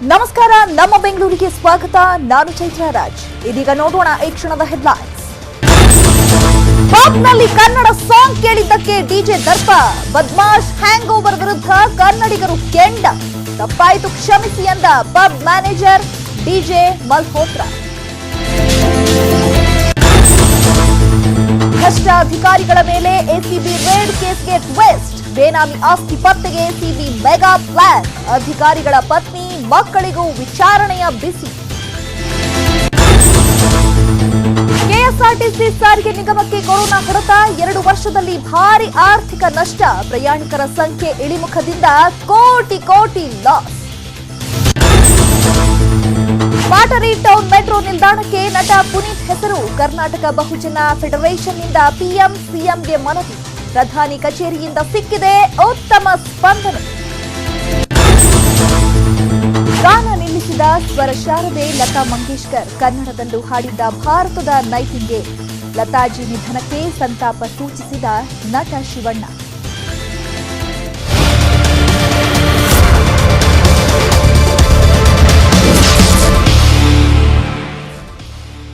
ನಮಸ್ಕಾರ, ನಮ್ಮ ಬೆಂಗಳೂರಿಗೆ ಸ್ವಾಗತ. ನಾನು ಚೈತ್ರ ರಾಜ್. ಇದೀಗ ನೋಡೋಣ ಈ ಕ್ಷಣದ ಹೆಡ್ಲೈನ್ಸ್. ಪಾಪ್ನಲ್ಲಿ ಕನ್ನಡ ಸಾಂಗ್ ಕೇಳಿದ್ದಕ್ಕೆ ಡಿಜೆ ದರ್ಪ. ಬದ್ಮಾಶ್ ಹ್ಯಾಂಗ್ ಓವರ್ ವಿರುದ್ಧ ಕನ್ನಡಿಗರು ಕೆಂಡ. ತಪ್ಪಾಯಿತು ಕ್ಷಮಿಸಿ ಎಂದ ಪಬ್ ಮ್ಯಾನೇಜರ್ ಡಿಜೆ ಮಲ್ಹೋತ್ರ. ಭ್ರಷ್ಟ ಅಧಿಕಾರಿಗಳ ಮೇಲೆ ಎಸಿಬಿ ರೇಡ್ ಕೇಸ್ಗೆ ಟ್ವಿಸ್ಟ್. ಬೇನಾಮಿ ಆಸ್ತಿ ಪತ್ತೆಗೆ ಎಸಿಬಿ ಮೆಗಾ ಪ್ಲಾನ್. ಅಧಿಕಾರಿಗಳ ಪತ್ನಿ ಮಕ್ಕಳಿಗೂ ವಿಚಾರಣೆಯ ಬಿಸಿ. ಕೆಎಸ್ಆರ್ಟಿಸಿ ಸಾರಿಗೆ ನಿಗಮಕ್ಕೆ ಕೊರೋನಾ ಹೊಡೆತ. 2 ವರ್ಷದಲ್ಲಿ ಭಾರಿ ಆರ್ಥಿಕ ನಷ್ಟ. ಪ್ರಯಾಣಿಕರ ಸಂಖ್ಯೆ ಇಳಿಮುಖದಿಂದ ಕೋಟಿ ಕೋಟಿ ಲಾಸ್. ಪಾಟರಿ ಟೌನ್ ಮೆಟ್ರೋ ನಿಲ್ದಾಣಕ್ಕೆ ನಟ ಪುನೀತ್ ಹೆಸರು. ಕರ್ನಾಟಕ ಬಹುಜನ ಫೆಡರೇಷನ್ನಿಂದ ಪಿಎಂ ಸಿಎಂಗೆ ಮನವಿ. ಪ್ರಧಾನಿ ಕಚೇರಿಯಿಂದ ಸಿಕ್ಕಿದೆ ಉತ್ತಮ ಸ್ಪಂದನೆ. ಗಾನ ನಿಲ್ಲಿಸಿದ ಸ್ವರ ಶಾರದೆ ಲತಾ ಮಂಗೇಶ್ಕರ್. ಕನ್ನಡದಲ್ಲೂ ಹಾಡಿದ್ದ ಭಾರತದ ನೈಟಿಂಗೇಲ್. ಲತಾಜಿ ನಿಧನಕ್ಕೆ ಸಂತಾಪ ಸೂಚಿಸಿದ ನಟ ಶಿವಣ್ಣ.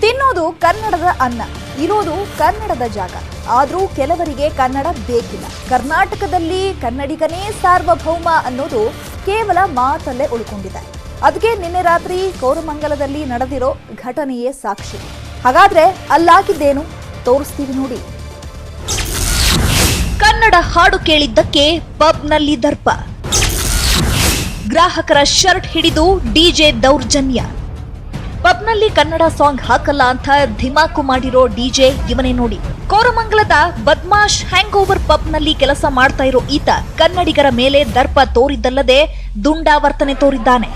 ತಿನ್ನೋದು ಕನ್ನಡದ ಅನ್ನ, ಇರೋದು ಕನ್ನಡದ ಜಾಗ. ಆದರೂ ಕೆಲವರಿಗೆ ಕನ್ನಡ ಬೇಕಿಲ್ಲ. ಕರ್ನಾಟಕದಲ್ಲಿ ಕನ್ನಡಿಗನೇ ಸಾರ್ವಭೌಮ ಅನ್ನೋದು ಕೇವಲ ಮಾತಲ್ಲೇ ಉಳ್ಕೊಂಡಿದೆ. ಅದಕ್ಕೆ ನಿನ್ನೆ ರಾತ್ರಿ ಕೋರಮಂಗಲದಲ್ಲಿ ನಡೆದಿರೋ ಘಟನೆಯೇ ಸಾಕ್ಷಿ. ಹಾಗಾದ್ರೆ ಅಲ್ಲಾಗಿದ್ದೇನು ತೋರಿಸ್ತೀವಿ ನೋಡಿ. ಕನ್ನಡ ಹಾಡು ಕೇಳಿದ್ದಕ್ಕೆ ಪಬ್ನಲ್ಲಿ ದರ್ಪ. ಗ್ರಾಹಕರ ಶರ್ಟ್ ಹಿಡಿದು ಡಿಜೆ ದೌರ್ಜನ್ಯ. ಪಬ್ನಲ್ಲಿ ಕನ್ನಡ ಸಾಂಗ್ ಹಾಕಲ್ಲ ಅಂತ ಧಿಮಾಕು ಮಾಡಿರೋ ಡಿಜೆ ಇವನೇ ನೋಡಿ. ಕೋರಮಂಗಲದ ಬದ್ಮಾಶ್ ಹ್ಯಾಂಗ್ ಓವರ್ ಪಬ್ನಲ್ಲಿ ಕೆಲಸ ಮಾಡ್ತಾ ಇರೋ ಈತ ಕನ್ನಡಿಗರ ಮೇಲೆ ದರ್ಪ ತೋರಿದ್ದಲ್ಲದೆ ದುಂಡಾವರ್ತನೆ ತೋರಿದ್ದಾನೆ.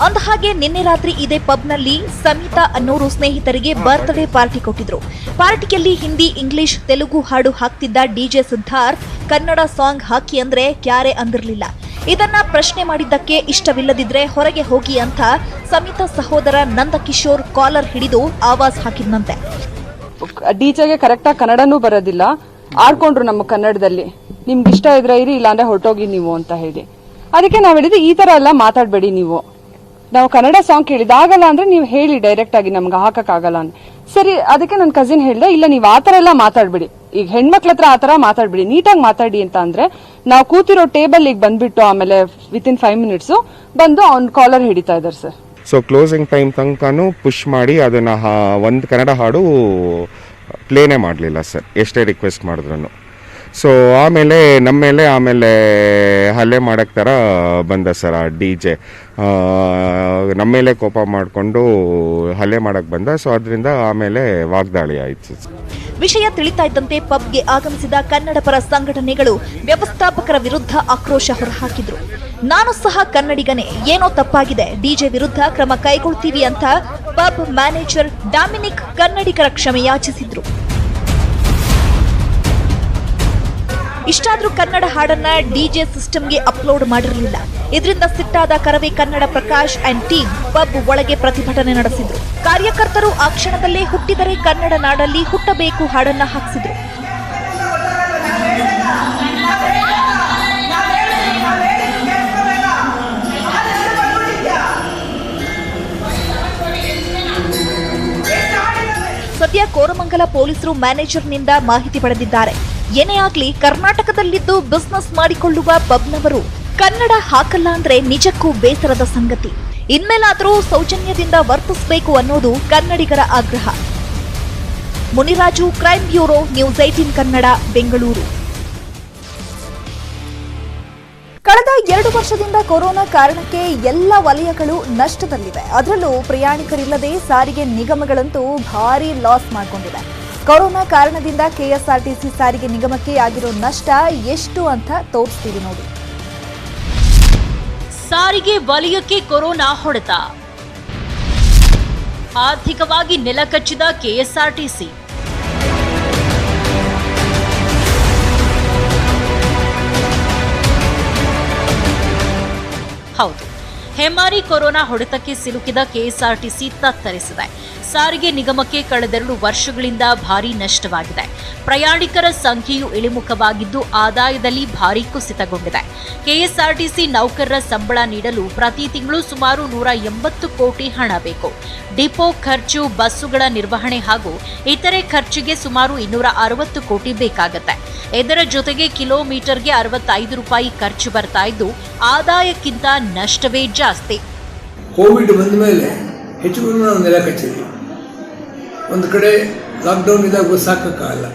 ಅಂದಹಾಗೆ ನಿನ್ನೆ ರಾತ್ರಿ ಇದೇ ಪಬ್ನಲ್ಲಿ ಸಮಿತಾ ಅನ್ನೋರು ಸ್ನೇಹಿತರಿಗೆ ಬರ್ತ್ಡೇ ಪಾರ್ಟಿ ಕೊಟ್ಟಿದ್ರು. ಪಾರ್ಟಿಯಲ್ಲಿ ಹಿಂದಿ, ಇಂಗ್ಲಿಷ್, ತೆಲುಗು ಹಾಡು ಹಾಕ್ತಿದ್ದ ಡಿಜೆ ಸಿದ್ಧಾರ್ಥ್ ಕನ್ನಡ ಸಾಂಗ್ ಹಾಕಿ ಅಂದ್ರೆ ಕ್ಯಾರೆ ಅಂದಿರ್ಲಿಲ್ಲ. ಇದನ್ನ ಪ್ರಶ್ನೆ ಮಾಡಿದ್ದಕ್ಕೆ ಇಷ್ಟವಿಲ್ಲದಿದ್ರೆ ಹೊರಗೆ ಹೋಗಿ ಅಂತ ಸಮಿತಾ ಸಹೋದರ ನಂದಕಿಶೋರ್ ಕಾಲರ್ ಹಿಡಿದು ಆವಾಜ್ ಹಾಕಿದ್ನಂತೆ. ಡಿಜೆಗೆ ಕರೆಕ್ಟ್ ಆಗಿ ಕನ್ನಡನೂ ಬರೋದಿಲ್ಲ. ಆಡ್ಕೊಂಡ್ರು ನಮ್ಮ ಕನ್ನಡದಲ್ಲಿ, ನಿಮ್ಗೆ ಇಷ್ಟ ಇದ್ರೆ ಇರಿ, ಇಲ್ಲಾಂದ್ರೆ ಹೊರಟೋಗಿ ನೀವು ಅಂತ ಹೇಳಿ. ಅದಕ್ಕೆ ನಾವ್ ಹೇಳಿದ್ವಿ, ಈ ತರ ಎಲ್ಲ ಮಾತಾಡ್ಬೇಡಿ ನೀವು. ನಾವು ಕನ್ನಡ ಸಾಂಗ್ ಕೇಳಿದ ಆಗಲ್ಲ ಅಂದ್ರೆ ನೀವು ಹೇಳಿ ಡೈರೆಕ್ಟ್ ಆಗಿ, ನಮ್ಗೆ ಹಾಕಕ್ ಆಗಲ್ಲ ಅಂತ. ಸರಿ, ಅದಕ್ಕೆ ನನ್ನ ಕಸಿನ್ ಹೇಳ್ದೆ, ಇಲ್ಲ ನೀವು ಆತರ ಎಲ್ಲ ಮಾತಾಡ್ಬಿಡಿ, ಈಗ ಹೆಣ್ಮಕ್ಳ ಹತ್ರ ಆತರ ಮಾತಾಡ್ಬಿಡಿ, ನೀಟಾಗಿ ಮಾತಾಡಿ ಅಂತ ಅಂದ್ರೆ ನಾವು ಕೂತಿರೋ ಟೇಬಲ್ ಈಗ ಬಂದ್ಬಿಟ್ಟು ಆಮೇಲೆ ವಿತಿನ್ 5 minutes ಬಂದು ಅವ್ನ್ ಕಾಲರ್ ಹಿಡಿತಾ ಇದಾರೆ ಸರ್. ಸೊ ಕ್ಲೋಸಿಂಗ್ ಟೈಮ್ ತನಕನೂ ಪುಷ್ ಮಾಡಿ ಅದನ್ನ ಒಂದು ಕನ್ನಡ ಹಾಡು ಪ್ಲೇನೇ ಮಾಡಲಿಲ್ಲ ಸರ್, ಎಷ್ಟೇ ರಿಕ್ವೆಸ್ಟ್ ಮಾಡಿದ್ರು. ಸೊ ಆಮೇಲೆ ನಮ್ಮ ಮೇಲೆ ಹಲ್ಲೆ ಮಾಡಕ್ ಥರ ಬಂದ ಸರ್ ಆ ಡಿ.ಜೆ. ನಮ್ಮ ಮೇಲೆ ಕೋಪ ಮಾಡಿಕೊಂಡು ಹಲ್ಲೆ ಮಾಡಕ್ ಬಂದ. ಸೊ ಅದರಿಂದ ಆಮೇಲೆ ವಾಗ್ದಾಳಿ ಆಯಿತು. ವಿಷಯ ತಿಳಿತಾ ಇದ್ದಂತೆ ಪಬ್ಗೆ ಆಗಮಿಸಿದ ಕನ್ನಡ ಪರ ಸಂಘಟನೆಗಳು ವ್ಯವಸ್ಥಾಪಕರ ವಿರುದ್ಧ ಆಕ್ರೋಶ ಹೊರಹಾಕಿದ್ರು. ನಾನು ಸಹ ಕನ್ನಡಿಗನೇ, ಏನೋ ತಪ್ಪಾಗಿದೆ, ಡಿಜೆ ವಿರುದ್ಧ ಕ್ರಮ ಕೈಗೊಳ್ತೀವಿ ಅಂತ ಪಬ್ ಮ್ಯಾನೇಜರ್ ಡಾಮಿನಿಕ್ ಕನ್ನಡಿಗರ ಕ್ಷಮೆ ಯಾಚಿಸಿದ್ರು. ಇಷ್ಟಾದ್ರೂ ಕನ್ನಡ ಹಾಡನ್ನ ಡಿಜೆ ಸಿಸ್ಟಮ್ಗೆ ಅಪ್ಲೋಡ್ ಮಾಡಿರಲಿಲ್ಲ. ಇದರಿಂದ ಸಿಟ್ಟಾದ Karave Kannada Prakash and team pub ಒಳಗೆ ಪ್ರತಿಭಟನೆ ನಡೆಸಿದ್ರು. ಕಾರ್ಯಕರ್ತರು ಆ ಕ್ಷಣದಲ್ಲೇ ಹುಟ್ಟಿದರೆ ಕನ್ನಡ ನಾಡಲ್ಲಿ ಹುಟ್ಟಬೇಕು ಹಾಡನ್ನ ಹಾಕಿಸಿದ್ರು. ಸದ್ಯ ಕೋರಮಂಗಲ ಪೊಲೀಸರು ಮ್ಯಾನೇಜರ್ನಿಂದ ಮಾಹಿತಿ ಪಡೆದಿದ್ದಾರೆ. ಏನೇ ಆಗ್ಲಿ, ಕರ್ನಾಟಕದಲ್ಲಿದ್ದು ಬಿಸ್ನೆಸ್ ಮಾಡಿಕೊಳ್ಳುವ ಪಬ್ನವರು ಕನ್ನಡ ಹಾಕಲ್ಲ ಅಂದ್ರೆ ನಿಜಕ್ಕೂ ಬೇಸರದ ಸಂಗತಿ. ಇನ್ಮೇಲಾದ್ರೂ ಸೌಜನ್ಯದಿಂದ ವರ್ತಿಸಬೇಕು ಅನ್ನೋದು ಕನ್ನಡಿಗರ ಆಗ್ರಹ. Muniraju, crime bureau, news 18 Kannada, Bengaluru. ಕಳೆದ 2 ವರ್ಷದಿಂದ ಕೊರೋನಾ ಕಾರಣಕ್ಕೆ ಎಲ್ಲ ವಲಯಗಳು ನಷ್ಟದಲ್ಲಿವೆ. ಅದರಲ್ಲೂ ಪ್ರಯಾಣಿಕರಿಲ್ಲದೆ ಸಾರಿಗೆ ನಿಗಮಗಳಂತೂ ಭಾರಿ ಲಾಸ್ ಮಾಡಿಕೊಂಡಿವೆ. ಕೊರೋನಾ ಕಾರಣದಿಂದ ಕೆಎಸ್ಆರ್ಟಿಸಿ ಸಾರಿಗೆ ನಿಗಮಕ್ಕೆ ಆಗಿರೋ ನಷ್ಟ ಎಷ್ಟು ಅಂತ ತೋರಿಸ್ತೀವಿ ನೋಡಿ. ಸಾರಿಗೆ ವಲಯಕ್ಕೆ ಕೊರೋನಾ ಹೊಡೆತ. ಆರ್ಥಿಕವಾಗಿ ನೆಲಕಚ್ಚಿದ ಕೆಎಸ್ಆರ್ಟಿಸಿ. ಹೌದು, ಹೆಮ್ಮಾರಿ ಕೊರೋನಾ ಹೊಡೆತಕ್ಕೆ ಸಿಲುಕಿದ ಕೆಎಸ್ಆರ್ಟಿಸಿ ತತ್ತರಿಸಿದೆ. ಸಾರಿಗೆ ನಿಗಮಕ್ಕೆ ಕಳೆದೆರಡು ವರ್ಷಗಳಿಂದ ಭಾರೀ ನಷ್ಟವಾಗಿದೆ. ಪ್ರಯಾಣಿಕರ ಸಂಖ್ಯೆಯು ಇಳಿಮುಖವಾಗಿದ್ದು ಆದಾಯದಲ್ಲಿ ಭಾರೀ ಕುಸಿತಗೊಂಡಿದೆ. ಕೆಎಸ್ಆರ್ಟಿಸಿ ನೌಕರರ ಸಂಬಳ ನೀಡಲು ಪ್ರತಿ ತಿಂಗಳು ಸುಮಾರು 180 ಕೋಟಿ ಹಣ ಬೇಕು. ಡಿಪೋ ಖರ್ಚು, ಬಸ್ಸುಗಳ ನಿರ್ವಹಣೆ ಹಾಗೂ ಇತರೆ ಖರ್ಚಿಗೆ ಸುಮಾರು 260 ಕೋಟಿ ಬೇಕಾಗುತ್ತೆ. ಇದರ ಜೊತೆಗೆ ಕಿಲೋಮೀಟರ್ಗೆ 65 ರೂಪಾಯಿ ಖರ್ಚು ಬರ್ತಾ ಇದ್ದು ಆದಾಯಕ್ಕಿಂತ ನಷ್ಟವೇ ಜಾಸ್ತಿ. ಕೋವಿಡ್ ಬಂದ ಮೇಲೆ ಹೆಚ್ಚು ನಾವು ನೆಲ ಕಚ್ಚಿದ್ವಿ. ಒಂದು ಕಡೆ ಲಾಕ್ಡೌನ್ ಇದ್ದಾಗ ಬಸ್ ಹಾಕೋಕ್ಕಾಗಲ್ಲ.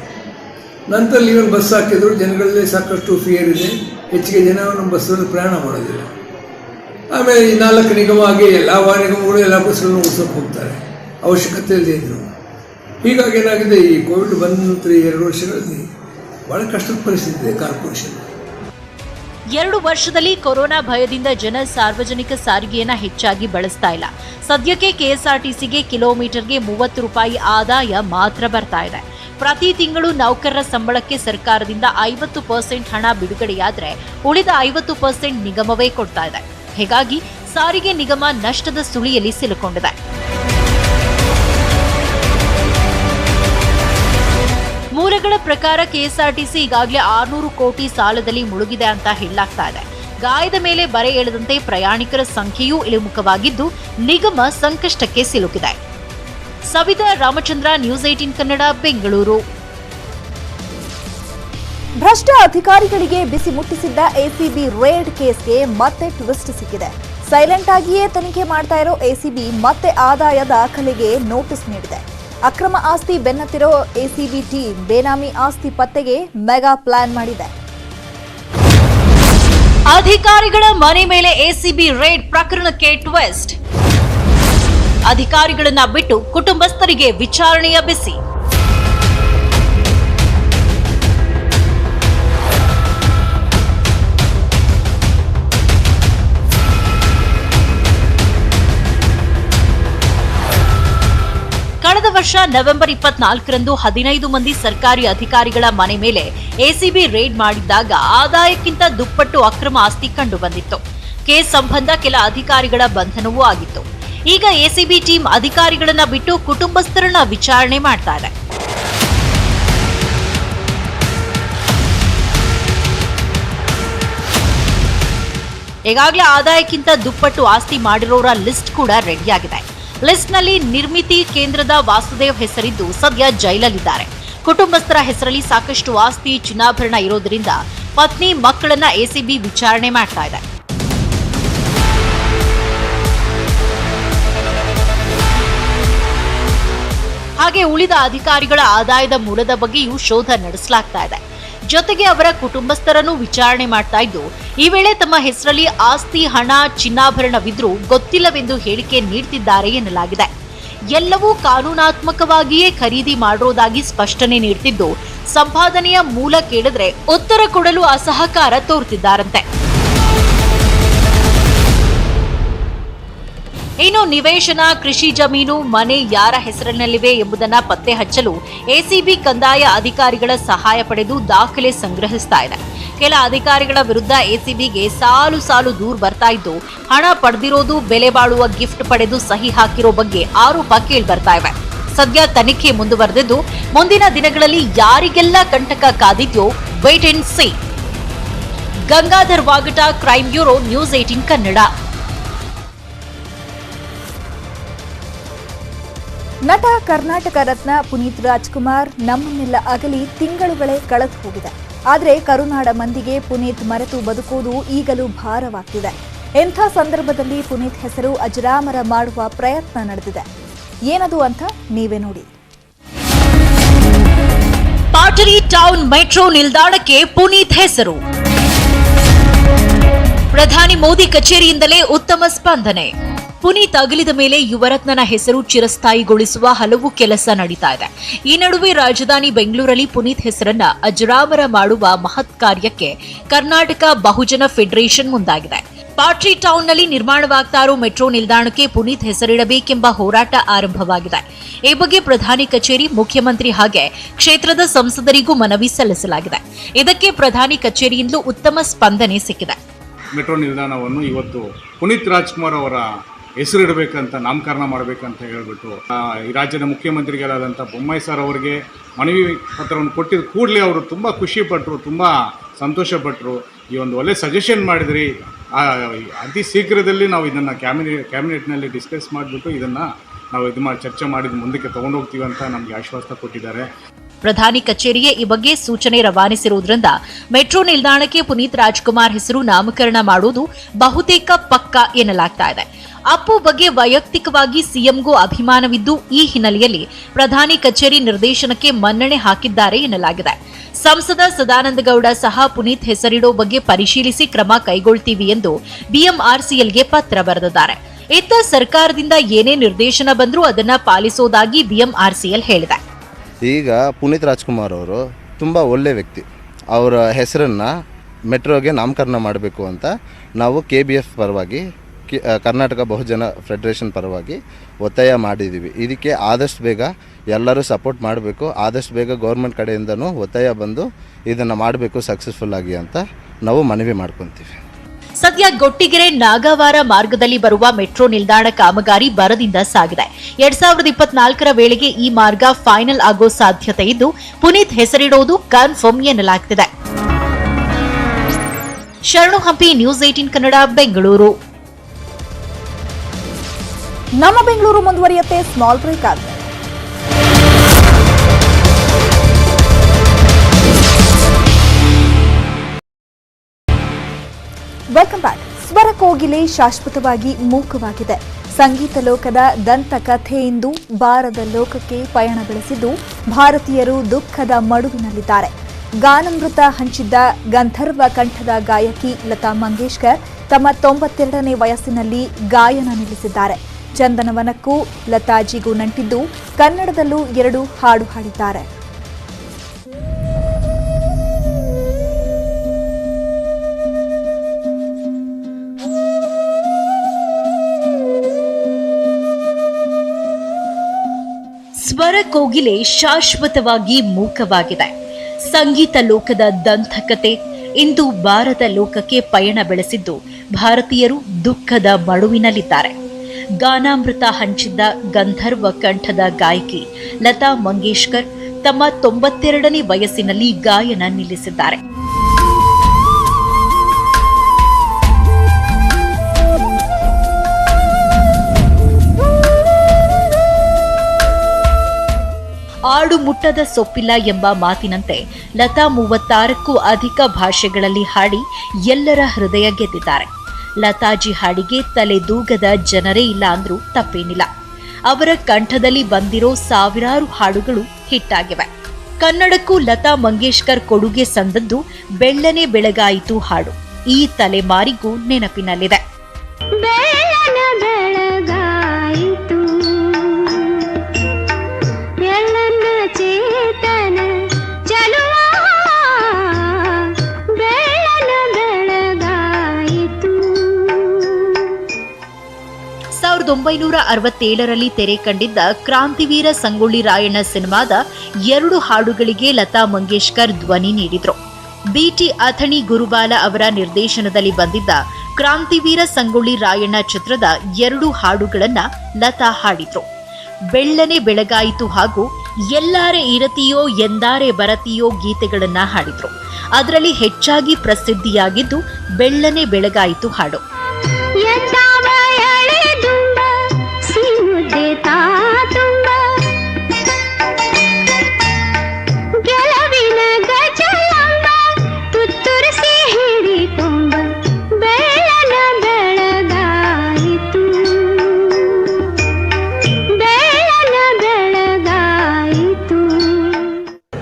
ನಂತರ ಈವನ್ ಬಸ್ ಹಾಕಿದ್ರು ಜನಗಳಲ್ಲಿ ಸಾಕಷ್ಟು ಫಿಯರ್ ಇದೆ. ಹೆಚ್ಚಿಗೆ ಜನ ನಮ್ಮ ಬಸ್ಸಲ್ಲಿ ಪ್ರಯಾಣ ಮಾಡೋದಿಲ್ಲ. ಆಮೇಲೆ ಈ 4 ನಿಗಮ ಆಗಿ ಎಲ್ಲ ನಿಗಮಗಳು ಎಲ್ಲ ಬಸ್ಗಳನ್ನು ಓಡಿಸೋಕೆ ಹೋಗ್ತಾರೆ, ಅವಶ್ಯಕತೆ ಇಲ್ಲದೆ ಇದ್ರು. ಹೀಗಾಗಿ ಏನಾಗಿದೆ, ಈ ಕೋವಿಡ್ ಬಂದ ನಂತರ 2 ವರ್ಷಗಳಲ್ಲಿ ಭಾಳ ಕಷ್ಟದ ಪರಿಸ್ಥಿತಿ ಇದೆ ಕಾರ್ಪೊರೇಷನ್. 2 ವರ್ಷದಲ್ಲಿ ಕೊರೋನಾ ಭಯದಿಂದ ಜನ ಸಾರ್ವಜನಿಕ ಸಾರಿಗೆಯನ್ನ ಹೆಚ್ಚಾಗಿ ಬಳಸ್ತಾ ಇಲ್ಲ. ಸದ್ಯಕ್ಕೆ ಕೆಎಸ್ಆರ್ಟಿಸಿಗೆ ಕಿಲೋಮೀಟರ್ಗೆ 30 ರೂಪಾಯಿ ಆದಾಯ ಮಾತ್ರ ಬರ್ತಾ ಇದೆ. ಪ್ರತಿ ತಿಂಗಳು ನೌಕರರ ಸಂಬಳಕ್ಕೆ ಸರ್ಕಾರದಿಂದ 50% ಹಣ ಬಿಡುಗಡೆಯಾದ್ರೆ ಉಳಿದ 50% ನಿಗಮವೇ ಕೊಡ್ತಾ ಇದೆ. ಹೀಗಾಗಿ ಸಾರಿಗೆ ನಿಗಮ ನಷ್ಟದ ಸುಳಿಯಲ್ಲಿ ಸಿಲುಕೊಂಡಿದೆ. ಮೂಲಗಳ ಪ್ರಕಾರ ಕೆಎಸ್ಆರ್ಟಿಸಿ ಈಗಾಗಲೇ 600 ಕೋಟಿ ಸಾಲದಲ್ಲಿ ಮುಳುಗಿದೆ ಅಂತ ಹೇಳಲಾಗ್ತಾ ಇದೆ. ಗಾಯದ ಮೇಲೆ ಬರೆ ಎಳೆದಂತೆ ಪ್ರಯಾಣಿಕರ ಸಂಖ್ಯೆಯೂ ಇಳಿಮುಖವಾಗಿದ್ದು ನಿಗಮ ಸಂಕಷ್ಟಕ್ಕೆ ಸಿಲುಕಿದೆ. ಸವಿತಾ ರಾಮಚಂದ್ರ, ನ್ಯೂಸ್ 18 ಕನ್ನಡ, ಬೆಂಗಳೂರು. ಭ್ರಷ್ಟ ಅಧಿಕಾರಿಗಳಿಗೆ ಬಿಸಿ ಮುಟ್ಟಿಸಿದ್ದ ಎಸಿಬಿ ರೇಡ್ ಕೇಸ್ಗೆ ಮತ್ತೆ ಟ್ವಿಸ್ಟ್ ಸಿಕ್ಕಿದೆ. ಸೈಲೆಂಟ್ ಆಗಿಯೇ ತನಿಖೆ ಮಾಡ್ತಾ ಇರೋ ಎಸಿಬಿ ಮತ್ತೆ ಆದಾಯ ದಾಖಲೆಗೆ ನೋಟಿಸ್ ನೀಡಿದೆ. ಅಕ್ರಮ ಆಸ್ತಿ ಬೆನ್ನತ್ತಿರೋ ಎಸಿಬಿ ಟೀಮ್ ಬೇನಾಮಿ ಆಸ್ತಿ ಪತ್ತೆಗೆ ಮೆಗಾ ಪ್ಲಾನ್ ಮಾಡಿದೆ. ಅಧಿಕಾರಿಗಳ ಮನೆ ಮೇಲೆ ಎಸಿಬಿ ರೇಡ್ ಪ್ರಕರಣಕ್ಕೆ ಟ್ವಿಸ್ಟ್. ಅಧಿಕಾರಿಗಳನ್ನ ಬಿಟ್ಟು ಕುಟುಂಬಸ್ಥರಿಗೆ ವಿಚಾರಣೆಯ ಬಿಸಿ. ಕಳೆದ ವರ್ಷ ನವೆಂಬರ್ 24ರಂದು 15 ಮಂದಿ ಸರ್ಕಾರಿ ಅಧಿಕಾರಿಗಳ ಮನೆ ಮೇಲೆ ಎಸಿಬಿ ರೇಡ್ ಮಾಡಿದ್ದಾಗ ಆದಾಯಕ್ಕಿಂತ ದುಪ್ಪಟ್ಟು ಅಕ್ರಮ ಆಸ್ತಿ ಕಂಡು ಬಂದಿತ್ತು. ಕೇಸ್ ಸಂಬಂಧ ಕೆಲ ಅಧಿಕಾರಿಗಳ ಬಂಧನವೂ ಆಗಿತ್ತು. ಈಗ ಎಸಿಬಿ ಟೀಮ್ ಅಧಿಕಾರಿಗಳನ್ನ ಬಿಟ್ಟು ಕುಟುಂಬಸ್ಥರನ್ನ ವಿಚಾರಣೆ ಮಾಡ್ತಾ ಇದೆ. ಈಗಾಗಲೇ ಆದಾಯಕ್ಕಿಂತ ದುಪ್ಪಟ್ಟು ಆಸ್ತಿ ಮಾಡಿರೋರ ಲಿಸ್ಟ್ ಕೂಡ ರೆಡಿಯಾಗಿದೆ. ಲಿಸ್ಟ್ನಲ್ಲಿ ನಿರ್ಮಿತಿ ಕೇಂದ್ರದ ವಾಸುದೇವ್ ಹೆಸರಿದ್ದು ಸದ್ಯ ಜೈಲಲ್ಲಿದ್ದಾರೆ. ಕುಟುಂಬಸ್ಥರ ಹೆಸರಲ್ಲಿ ಸಾಕಷ್ಟು ಆಸ್ತಿ, ಚಿನ್ನಾಭರಣ ಇರೋದ್ರಿಂದ ಪತ್ನಿ, ಮಕ್ಕಳನ್ನ ಎಸಿಬಿ ವಿಚಾರಣೆ ಮಾಡ್ತಾ ಇದೆ. ಹಾಗೆ ಉಳಿದ ಅಧಿಕಾರಿಗಳ ಆದಾಯದ ಮೂಲದ ಬಗ್ಗೆಯೂ ಶೋಧ ನಡೆಸಲಾಗ್ತಾ ಇದೆ. ಜೊತೆಗೆ ಅವರ ಕುಟುಂಬಸ್ಥರನ್ನು ವಿಚಾರಣೆ ಮಾಡ್ತಾ ಇದ್ದು, ಈ ವೇಳೆ ತಮ್ಮ ಹೆಸರಲ್ಲಿ ಆಸ್ತಿ, ಹಣ, ಚಿನ್ನಾಭರಣವಿದ್ರೂ ಗೊತ್ತಿಲ್ಲವೆಂದು ಹೇಳಿಕೆ ನೀಡುತ್ತಿದ್ದಾರೆ ಎನ್ನಲಾಗಿದೆ. ಎಲ್ಲವೂ ಕಾನೂನಾತ್ಮಕವಾಗಿಯೇ ಖರೀದಿ ಮಾಡಿರೋದಾಗಿ ಸ್ಪಷ್ಟನೆ ನೀಡುತ್ತಿದ್ದು, ಸಂಪಾದನೆಯ ಮೂಲ ಕೇಳಿದ್ರೆ ಉತ್ತರ ಕೊಡಲು ಅಸಹಕಾರ ತೋರುತ್ತಿದ್ದಾರಂತೆ. ಇನ್ನು ನಿವೇಶನ, ಕೃಷಿ ಜಮೀನು, ಮನೆ ಯಾರ ಹೆಸರಿನಲ್ಲಿವೆ ಎಂಬುದನ್ನ ಪತ್ತೆ ಹಚ್ಚಲು ಎಸಿಬಿ ಕಂದಾಯ ಅಧಿಕಾರಿಗಳ ಸಹಾಯ ಪಡೆದು ದಾಖಲೆ ಸಂಗ್ರಹಿಸ್ತಾ ಇದೆ. ಕೆಲ ಅಧಿಕಾರಿಗಳ ವಿರುದ್ಧ ಎಸಿಬಿಗೆ ಸಾಲು ಸಾಲು ದೂರು ಬರ್ತಾ ಇದ್ದು, ಹಣ ಪಡೆದಿರೋದು, ಬೆಲೆ ಬಾಳುವ ಗಿಫ್ಟ್ ಪಡೆದು ಸಹಿ ಹಾಕಿರೋ ಬಗ್ಗೆ ಆರೋಪ ಕೇಳಿಬರ್ತಾ ಇವೆ. ಸದ್ಯ ತನಿಖೆ ಮುಂದುವರೆದಿದ್ದು, ಮುಂದಿನ ದಿನಗಳಲ್ಲಿ ಯಾರಿಗೆಲ್ಲ ಕಂಟಕ ಕಾದಿದ್ಯೋ wait and see. Gangadhar Vagata, crime bureau, news 18 Kannada. ನಟ, ಕರ್ನಾಟಕ ರತ್ನ ಪುನೀತ್ ರಾಜ್ಕುಮಾರ್ ನಮ್ಮನ್ನೆಲ್ಲ ಅಗಲಿ ತಿಂಗಳುಗಳೇ ಕಳೆದು ಹೋಗಿದೆ. ಆದರೆ ಕರುನಾಡ ಮಂದಿಗೆ ಪುನೀತ್ ಮರೆತು ಬದುಕುವುದು ಈಗಲೂ ಭಾರವಾಗ್ತಿದೆ. ಎಂಥ ಸಂದರ್ಭದಲ್ಲಿ ಪುನೀತ್ ಹೆಸರು ಅಜರಾಮರ ಮಾಡುವ ಪ್ರಯತ್ನ ನಡೆದಿದೆ. ಏನದು ಅಂತ ನೀವೇ ನೋಡಿ. ಪಾಟರಿ ಟೌನ್ ಮೆಟ್ರೋ ನಿಲ್ದಾಣಕ್ಕೆ ಪುನೀತ್ ಹೆಸರು. ಪ್ರಧಾನಿ ಮೋದಿ ಕಚೇರಿಯಿಂದಲೇ ಉತ್ತಮ ಸ್ಪಂದನೆ. ಪುನೀತ್ ಅಗಲಿದ ಮೇಲೆ ಯುವರತ್ನನ ಹೆಸರು ಚಿರಸ್ಥಾಯಿಗೊಳಿಸುವ ಹಲವು ಕೆಲಸ ನಡೀತಾ ಇದೆ. ಈ ನಡುವೆ ರಾಜಧಾನಿ ಬೆಂಗಳೂರಲ್ಲಿ ಪುನೀತ್ ಹೆಸರನ್ನ ಅಜರಾಮರ ಮಾಡುವ ಮಹತ್ ಕಾರ್ಯಕ್ಕೆ ಕರ್ನಾಟಕ ಬಹುಜನ ಫೆಡರೇಷನ್ ಮುಂದಾಗಿದೆ. ಪಾಟ್ರಿ ಟೌನ್ನಲ್ಲಿ ನಿರ್ಮಾಣವಾಗ್ತಾ ಇರೋ ಮೆಟ್ರೋ ನಿಲ್ದಾಣಕ್ಕೆ ಪುನೀತ್ ಹೆಸರಿಡಬೇಕೆಂಬ ಹೋರಾಟ ಆರಂಭವಾಗಿದೆ. ಈ ಬಗ್ಗೆ ಪ್ರಧಾನಿ ಕಚೇರಿ, ಮುಖ್ಯಮಂತ್ರಿ ಹಾಗೆ ಕ್ಷೇತ್ರದ ಸಂಸದರಿಗೂ ಮನವಿ ಸಲ್ಲಿಸಲಾಗಿದೆ. ಇದಕ್ಕೆ ಪ್ರಧಾನಿ ಕಚೇರಿಯಿಂದಲೂ ಉತ್ತಮ ಸ್ಪಂದನೆ ಸಿಕ್ಕಿದೆ. ಮೆಟ್ರೋ ನಿಲ್ದಾಣವನ್ನು ಇವತ್ತು ಪುನೀತ್ ರಾಜ್ಕುಮಾರ್ ಅವರ ಹೆಸರಿಡಬೇಕಂತ ನಾಮಕರಣ ಮಾಡಬೇಕಂತ ಹೇಳಿಬಿಟ್ಟು ಈ ರಾಜ್ಯದ ಮುಖ್ಯಮಂತ್ರಿಗಳಾದಂಥ ಬೊಮ್ಮಾಯಿ ಸರ್ ಅವರಿಗೆ ಮನವಿ ಪತ್ರವನ್ನು ಕೊಟ್ಟಿದ್ದ ಕೂಡಲೇ ಅವರು ತುಂಬ ಖುಷಿಪಟ್ಟರು, ತುಂಬ ಸಂತೋಷಪಟ್ಟರು. ಈ ಒಂದು ಒಳ್ಳೆ ಸಜೆಷನ್ ಮಾಡಿದ್ರಿ, ಅತಿ ಶೀಘ್ರದಲ್ಲಿ ನಾವು ಇದನ್ನು ಕ್ಯಾಬಿನೆಟ್ನಲ್ಲಿ ಡಿಸ್ಕಸ್ ಮಾಡಿಬಿಟ್ಟು ಇದನ್ನು ನಾವು ಚರ್ಚೆ ಮಾಡಿದ ಮುಂದಕ್ಕೆ ತೊಗೊಂಡೋಗ್ತೀವಿ ಅಂತ ನಮಗೆ ಆಶ್ವಾಸ ಕೊಟ್ಟಿದ್ದಾರೆ. ಪ್ರಧಾನಿ ಕಚೇರಿಗೆ ಈ ಬಗ್ಗೆ ಸೂಚನೆ ರವಾನಿಸಿರುವುದರಿಂದ ಮೆಟ್ರೋ ನಿಲ್ದಾಣಕ್ಕೆ ಪುನೀತ್ ರಾಜ್ಕುಮಾರ್ ಹೆಸರು ನಾಮಕರಣ ಮಾಡುವುದು ಬಹುತೇಕ ಪಕ್ಕಾ ಎನ್ನಲಾಗ್ತಾ ಇದೆ. ಅಪ್ಪು ಬಗ್ಗೆ ವೈಯಕ್ತಿಕವಾಗಿ ಸಿಎಂಗೂ ಅಭಿಮಾನವಿದ್ದು ಈ ಹಿನ್ನೆಲೆಯಲ್ಲಿ ಪ್ರಧಾನಿ ಕಚೇರಿ ನಿರ್ದೇಶನಕ್ಕೆ ಮನ್ನಣೆ ಹಾಕಿದ್ದಾರೆ ಎನ್ನಲಾಗಿದೆ. ಸಂಸದ ಸದಾನಂದಗೌಡ ಸಹ ಪುನೀತ್ ಹೆಸರಿಡೋ ಬಗ್ಗೆ ಪರಿಶೀಲಿಸಿ ಕ್ರಮ ಕೈಗೊಳ್ತೀವಿ ಎಂದು ಬಿಎಂಆರ್ಸಿಎಲ್ಗೆ ಪತ್ರ ಬರೆದಿದ್ದಾರೆ. ಇತ್ತ ಸರ್ಕಾರದಿಂದ ಏನೇ ನಿರ್ದೇಶನ ಬಂದರೂ ಅದನ್ನ ಪಾಲಿಸೋದಾಗಿ ಬಿಎಂಆರ್ಸಿಎಲ್ ಹೇಳಿದೆ. ಈಗ ಪುನೀತ್ ರಾಜ್ಕುಮಾರ್ ಅವರು ತುಂಬ ಒಳ್ಳೆಯ ವ್ಯಕ್ತಿ. ಅವರ ಹೆಸರನ್ನು ಮೆಟ್ರೋಗೆ ನಾಮಕರಣ ಮಾಡಬೇಕು ಅಂತ ನಾವು KBF ಪರವಾಗಿ, ಕರ್ನಾಟಕ ಬಹುಜನ ಫೆಡರೇಷನ್ ಪರವಾಗಿ ಒತ್ತಾಯ ಮಾಡಿದ್ದೀವಿ. ಇದಕ್ಕೆ ಆದಷ್ಟು ಬೇಗ ಎಲ್ಲರೂ ಸಪೋರ್ಟ್ ಮಾಡಬೇಕು. ಆದಷ್ಟು ಬೇಗ ಗೌರ್ಮೆಂಟ್ ಕಡೆಯಿಂದನೂ ಒತ್ತಾಯ ಬಂದು ಇದನ್ನು ಮಾಡಬೇಕು ಸಕ್ಸಸ್ಫುಲ್ ಆಗಿ ಅಂತ ನಾವು ಮನವಿ ಮಾಡ್ಕೊತೀವಿ. ಸದ್ಯ ಗೊಟ್ಟಿಗೆರೆ ನಾಗವಾರ ಮಾರ್ಗದಲ್ಲಿ ಬರುವ ಮೆಟ್ರೋ ನಿಲ್ದಾಣ ಕಾಮಗಾರಿ ಭರದಿಂದ ಸಾಗಿದೆ. 2024ರ ವೇಳೆಗೆ ಈ ಮಾರ್ಗ ಫೈನಲ್ ಆಗೋ ಸಾಧ್ಯತೆ ಇದ್ದು ಪುನೀತ್ ಹೆಸರಿಡೋದು ಕನ್ಫರ್ಮ್ ಎನ್ನಲಾಗ್ತಿದೆ. ಶರಣು ಹಂಪಿ, ನ್ಯೂಸ್ 18 ಕನ್ನಡ, ಬೆಂಗಳೂರು. ನಮ್ಮ ಬೆಂಗಳೂರು ಮುಂದುವರಿಯುತ್ತೆ ಸ್ಮಾಲ್ ಬ್ರೇಕ್ ಆಗಿದೆ. Welcome back. ಸ್ವರ ಕೋಗಿಲೆ ಶಾಶ್ವತವಾಗಿ ಮೂಕವಾಗಿದೆ. ಸಂಗೀತ ಲೋಕದ ದಂತಕಥೆಯಿಂದ ಬಾರದ ಲೋಕಕ್ಕೆ ಪಯಣ ಬೆಳೆಸಿದ್ದು ಭಾರತೀಯರು ದುಃಖದ ಮಡುವಿನಲ್ಲಿದ್ದಾರೆ. ಗಾನಾಮೃತ ಹಂಚಿದ್ದ ಗಂಧರ್ವ ಕಂಠದ ಗಾಯಕಿ ಲತಾ ಮಂಗೇಶ್ಕರ್ ತಮ್ಮ 92ನೇ ವಯಸ್ಸಿನಲ್ಲಿ ಗಾಯನ ನಿಲ್ಲಿಸಿದ್ದಾರೆ. ಚಂದನವನಕ್ಕೂ ಲತಾಜಿಗೂ ನಂಟಿದ್ದು ಕನ್ನಡದಲ್ಲೂ 2 ಹಾಡು ಹಾಡಿದ್ದಾರೆ. ಸ್ವರ ಕೋಗಿಲೆ ಶಾಶ್ವತವಾಗಿ ಮೂಕವಾಗಿದೆ. ಸಂಗೀತ ಲೋಕದ ದಂತಕತೆ ಇಂದು ಭಾರತ ಲೋಕಕ್ಕೆ ಪಯಣ ಬೆಳೆಸಿದ್ದು ಭಾರತೀಯರು ದುಃಖದ ಮಡುವಿನಲ್ಲಿದ್ದಾರೆ. ಗಾನಾಮೃತ ಹಂಚಿದ್ದ ಗಂಧರ್ವ ಕಂಠದ ಗಾಯಕಿ ಲತಾ ಮಂಗೇಶ್ಕರ್ ತಮ್ಮ 92ನೇ ವಯಸ್ಸಿನಲ್ಲಿ ಗಾಯನ ನಿಲ್ಲಿಸಿದ್ದಾರೆ. ಆಡು ಮುಟ್ಟದ ಸೊಪ್ಪಿಲ್ಲ ಎಂಬ ಮಾತಿನಂತೆ ಲತಾ 36ಕ್ಕೂ ಅಧಿಕ ಭಾಷೆಗಳಲ್ಲಿ ಹಾಡಿ ಎಲ್ಲರ ಹೃದಯ ಗೆದ್ದಿದ್ದಾರೆ. ಲತಾಜಿ ಹಾಡಿಗೆ ತಲೆದೂಗದ ಜನರೇ ಇಲ್ಲ ಅಂದ್ರೂ ತಪ್ಪೇನಿಲ್ಲ. ಅವರ ಕಂಠದಲ್ಲಿ ಬಂದಿರೋ ಸಾವಿರಾರು ಹಾಡುಗಳು ಹಿಟ್ಟಾಗಿವೆ. ಕನ್ನಡಕ್ಕೂ ಲತಾ ಮಂಗೇಶ್ಕರ್ ಕೊಡುಗೆ ಸಂದದ್ದು ಬೆಳ್ಳನೆ ಬೆಳಗಾಯಿತು ಹಾಡು ಈ ತಲೆಮಾರಿಗೂ ನೆನಪಿನಲ್ಲಿದೆ. ಸಾವಿರದ 1967ರಲ್ಲಿ ತೆರೆ ಕಂಡಿದ್ದ ಕ್ರಾಂತಿವೀರ ಸಂಗೊಳ್ಳಿ ರಾಯಣ್ಣ ಸಿನಿಮಾದ 2 ಹಾಡುಗಳಿಗೆ ಲತಾ ಮಂಗೇಶ್ಕರ್ ಧ್ವನಿ ನೀಡಿದ್ರು. BT ಅಥಣಿ ಗುರುಬಾಲ ಅವರ ನಿರ್ದೇಶನದಲ್ಲಿ ಬಂದಿದ್ದ ಕ್ರಾಂತಿವೀರ ಸಂಗೊಳ್ಳಿ ರಾಯಣ್ಣ ಚಿತ್ರದ 2 ಹಾಡುಗಳನ್ನ ಲತಾ ಹಾಡಿದ್ರು. ಬೆಳ್ಳನೆ ಬೆಳಗಾಯಿತು ಹಾಗೂ ಎಲ್ಲಾರೆ ಇರತಿಯೋ ಎಂದಾರೆ ಬರತಿಯೋ ಗೀತೆಗಳನ್ನ ಹಾಡಿದ್ರು. ಅದರಲ್ಲಿ ಹೆಚ್ಚಾಗಿ ಪ್ರಸಿದ್ಧಿಯಾಗಿದ್ದು ಬೆಳ್ಳನೆ ಬೆಳಗಾಯಿತು ಹಾಡು.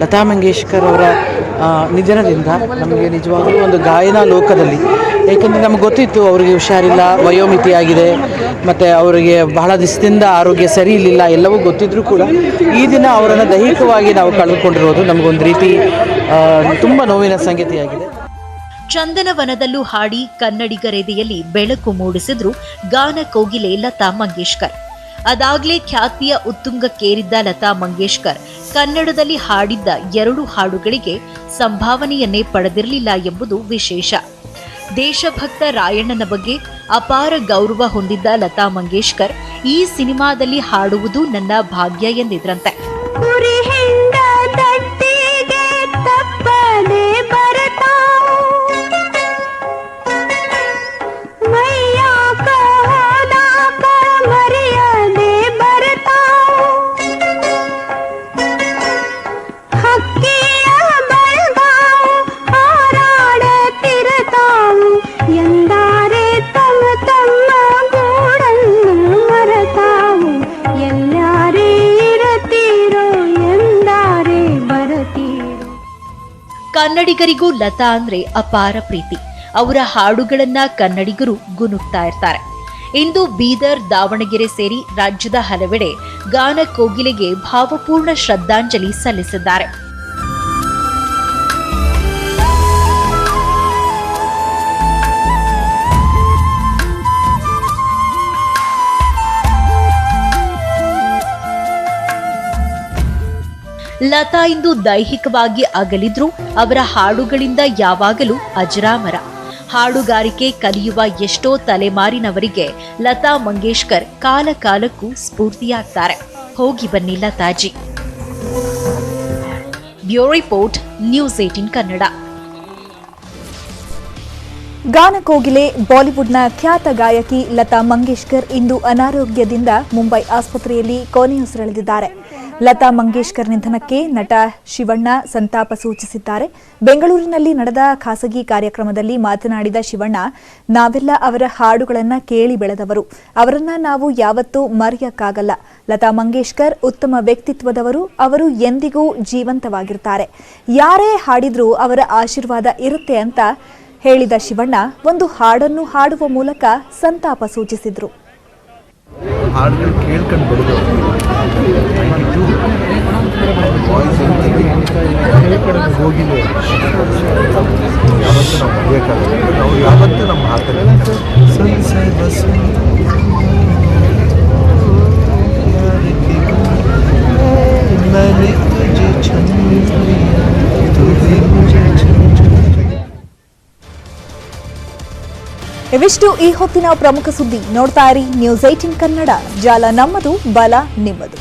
ಲತಾ ಮಂಗೇಶ್ಕರ್ ಅವರ ನಿಧನದಿಂದ ನಮಗೆ ನಿಜವಾಗಲೂ ಒಂದು ಗಾಯನ ಲೋಕದಲ್ಲಿ, ಏಕೆಂದರೆ ನಮಗೆ ಗೊತ್ತಿತ್ತು ಅವರಿಗೆ ಹುಷಾರಿಲ್ಲ, ವಯೋಮಿತಿಯಾಗಿದೆ, ಮತ್ತು ಅವರಿಗೆ ಬಹಳ ದಿವಸದಿಂದ ಆರೋಗ್ಯ ಸರಿ ಇರಲಿಲ್ಲ, ಎಲ್ಲವೂ ಗೊತ್ತಿದ್ರೂ ಕೂಡ ಈ ದಿನ ಅವರನ್ನು ದೈಹಿಕವಾಗಿ ನಾವು ಕಳೆದುಕೊಂಡಿರೋದು ನಮಗೊಂದು ರೀತಿ ತುಂಬ ನೋವಿನ ಸಂಗತಿಯಾಗಿದೆ. ಚಂದನವನದಲ್ಲೂ ಹಾಡಿ ಕನ್ನಡಿಗರೆದೆಯಲ್ಲಿ ಬೆಳಕು ಮೂಡಿಸಿದ್ರು ಗಾನ ಕೋಗಿಲೆ ಲತಾ ಮಂಗೇಶ್ಕರ್. ಅದಾಗ್ಲೇ ಖ್ಯಾತಿಯ ಉತ್ತುಂಗಕ್ಕೇರಿದ್ದ ಲತಾ ಮಂಗೇಶ್ಕರ್ ಕನ್ನಡದಲ್ಲಿ ಹಾಡಿದ್ದ 2 ಹಾಡುಗಳಿಗೆ ಸಂಭಾವನೆಯನ್ನೇ ಪಡೆದಿರಲಿಲ್ಲ ಎಂಬುದು ವಿಶೇಷ. ದೇಶಭಕ್ತ ರಾಯಣ್ಣನ ಬಗ್ಗೆ ಅಪಾರ ಗೌರವ ಹೊಂದಿದ್ದ ಲತಾ ಮಂಗೇಶ್ಕರ್ ಈ ಸಿನಿಮಾದಲ್ಲಿ ಹಾಡುವುದು ನನ್ನ ಭಾಗ್ಯ ಎಂದಿದ್ರಂತೆ. ಕನ್ನಡಿಗರಿಗೂ ಲತಾ ಅಂದ್ರೆ ಅಪಾರ ಪ್ರೀತಿ. ಅವರ ಹಾಡುಗಳನ್ನ ಕನ್ನಡಿಗರು ಗುನುಗ್ತಾ ಇರ್ತಾರೆ. ಇಂದು ಬೀದರ್, ದಾವಣಗೆರೆ ಸೇರಿ ರಾಜ್ಯದ ಹಲವೆಡೆ ಗಾನ ಕೋಗಿಲೆಗೆ ಭಾವಪೂರ್ಣ ಶ್ರದ್ಧಾಂಜಲಿ ಸಲ್ಲಿಸಿದ್ದಾರೆ. ಲತಾ ಇಂದು ದೈಹಿಕವಾಗಿ ಅಗಲಿದ್ರು ಅವರ ಹಾಡುಗಳಿಂದ ಯಾವಾಗಲೂ ಅಜರಾಮರ. ಹಾಡುಗಾರಿಕೆ ಕಲಿಯುವ ಎಷ್ಟೋ ತಲೆಮಾರಿನವರಿಗೆ ಲತಾ ಮಂಗೇಶ್ಕರ್ ಕಾಲ ಕಾಲಕ್ಕೂ ಸ್ಫೂರ್ತಿಯಾಗ್ತಾರೆ. ಹೋಗಿ ಬನ್ನಿ Lataji. Bureau report, news 18 Kannada. ಗಾನಕೋಗಿಲೆ ಬಾಲಿವುಡ್ನ ಖ್ಯಾತ ಗಾಯಕಿ ಲತಾ ಮಂಗೇಶ್ಕರ್ ಇಂದು ಅನಾರೋಗ್ಯದಿಂದ ಮುಂಬೈ ಆಸ್ಪತ್ರೆಯಲ್ಲಿ ಕೊನೆಯುಸಿರೆಳೆದಿದ್ದಾರೆ. ಲತಾ ಮಂಗೇಶ್ಕರ್ ನಿಧನಕ್ಕೆ ನಟ ಶಿವಣ್ಣ ಸಂತಾಪ ಸೂಚಿಸಿದ್ದಾರೆ. ಬೆಂಗಳೂರಿನಲ್ಲಿ ನಡೆದ ಖಾಸಗಿ ಕಾರ್ಯಕ್ರಮದಲ್ಲಿ ಮಾತನಾಡಿದ ಶಿವಣ್ಣ, ನಾವೆಲ್ಲ ಅವರ ಹಾಡುಗಳನ್ನು ಕೇಳಿ ಬೆಳೆದವರು, ಅವರನ್ನ ನಾವು ಯಾವತ್ತೂ ಮರೆಯಕ್ಕಾಗಲ್ಲ. ಲತಾ ಮಂಗೇಶ್ಕರ್ ಉತ್ತಮ ವ್ಯಕ್ತಿತ್ವದವರು, ಅವರು ಎಂದಿಗೂ ಜೀವಂತವಾಗಿರ್ತಾರೆ. ಯಾರೇ ಹಾಡಿದ್ರೂ ಅವರ ಆಶೀರ್ವಾದ ಇರುತ್ತೆ ಅಂತ ಹೇಳಿದ ಶಿವಣ್ಣ ಒಂದು ಹಾಡನ್ನು ಹಾಡುವ ಮೂಲಕ ಸಂತಾಪ ಸೂಚಿಸಿದರು. ಹಾಡುಗಳು ಕೇಳ್ಕೊಂಡು ಬರೋದು ವಾಯ್ಸ್ ಹೋಗಿಲ್ಲ, ಯಾವತ್ತೂ ನಾವು ಮರೆಯೋಕ್ಕಾಗಲ್ಲ. ನಾವು ಯಾವತ್ತೂ ನಮ್ಮ ಹಾಕಲ್ಲ. ಇವಿಷ್ಟು ಈ ಹೊತ್ತಿನ ಪ್ರಮುಖ ಸುದ್ದಿ. ನೋಡ್ತಾ ಇರಿ ನ್ಯೂಸ್ 18 ಕನ್ನಡ. ಜಾಲ ನಮ್ಮದು, ಬಲ ನಿಮ್ಮದು.